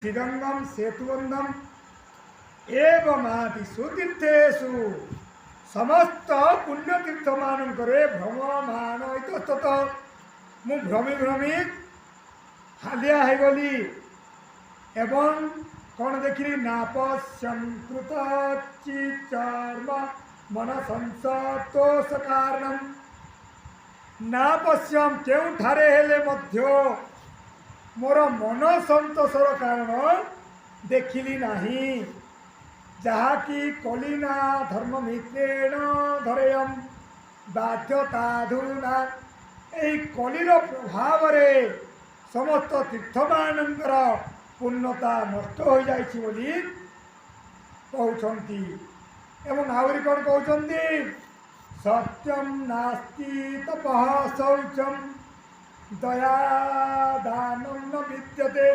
श्रीरंगम सेतुबंधम एवं आदि सुतीर्थेषु समस्त पुण्यतीर्थ मानकरे भ्रममान इतस्तत मु भ्रमी भ्रमी हालिया है गली एवं कौन देखी नापश्यम कृतचिचर्म मन संसतोष कारणम नापश्यम केउठारे हेले मध्य मोर मन संतोषर कारण देखिली नहीं जहाँकि कलिना धर्म मित्रेण धरेयम बाध्यताधुना यही कलिर प्रभाव समस्त तीर्थमानंकर पूर्णता नष्ट हो जाइछि बोली कहउछन्ति एवं आवरी कौन कहउछन्ति सत्यम नास्ति तपः शौचम दया दानम न विद्यते